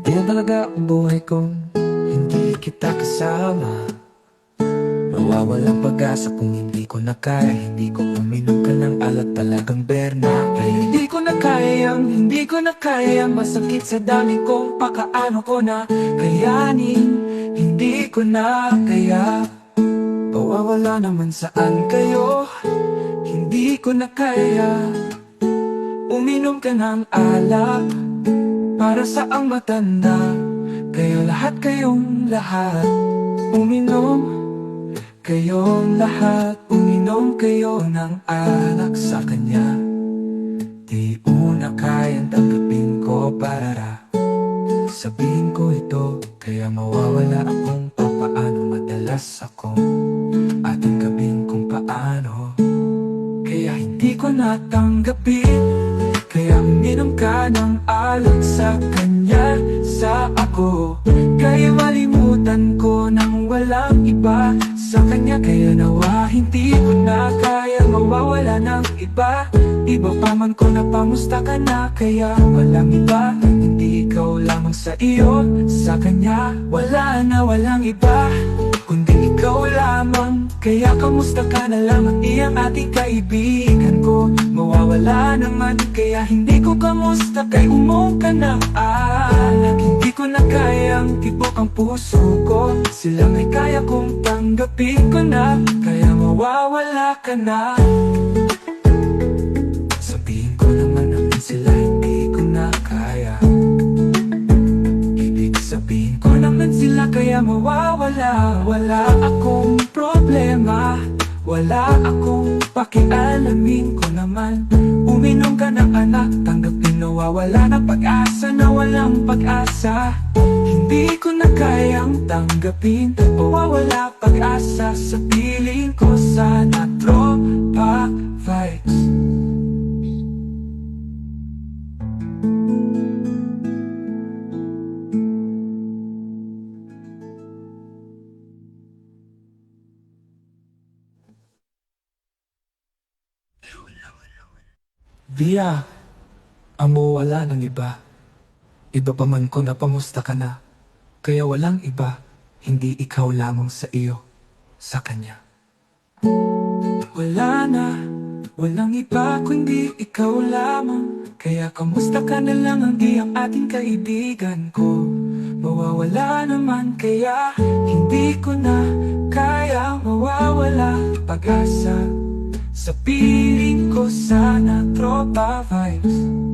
Di na talaga ang buhay kung hindi kita kasama. Mawawalang pag-asa kung hindi ko na kaya. Hindi ko uminom ka ng alak, talagang berna. Ay hindi ko na kaya, hindi ko na kaya. Masakit sa dami kong pakaano ko na kayanin. Hindi ko na kaya. Pawawala naman saan kayo. Hindi ko na kaya. Uminom ka ng alak para sa ang matanda. Kayo lahat, kayong lahat. Uminom kayong lahat. Uminom kayo ng alak sa kanya. Di una kayang tanggapin ko para sabihin ko ito. Kaya mawawala akong papaano. Madalas akong atanggapin kung paano. Kaya hindi ko natanggapin. Kaya uminom ka ng alak sa kanya, sa ako. Kaya malimutan ko nang walang iba sa kanya. Kaya nawa hindi ko na kaya mawawala ng iba. Iba pa man ko na pamusta ka na. Kaya walang iba, hindi ikaw lamang sa iyo. Sa kanya wala na walang iba, kundi ikaw lamang. Kaya kamusta ka na lang at iyang ating kaibigan ko. Mawawala naman kaya hindi ko kamusta. Kay umong ka ng alak. Hindi ko na kayang tibok ang puso ko. Sila may kaya kong tanggapin ko na. Kaya mawawala ka na. Sabihin ko naman namin sila hindi ko na kaya. Ibig sabihin ko naman sila kaya mawawala. Wala akong problema, wala akong pakialamin ko naman. Uminom ka ng anak, tanggapin nawawala na pag-asa na walang pag-asa. Hindi ko na kayang tanggapin, mawawala pag-asa sa piling ko. Sana tropa vibes. Via, amo wala ng iba. Iba pa man ko na pamusta ka na. Kaya walang iba, hindi ikaw lamang sa iyo, sa kanya. Wala na, walang iba kundi ikaw lamang. Kaya kamusta ka na lang ang iyang ating kaibigan ko. Mawawala naman kaya hindi ko na kaya. Mawawala pag-asa sa piling ko. Sana tropa vibes.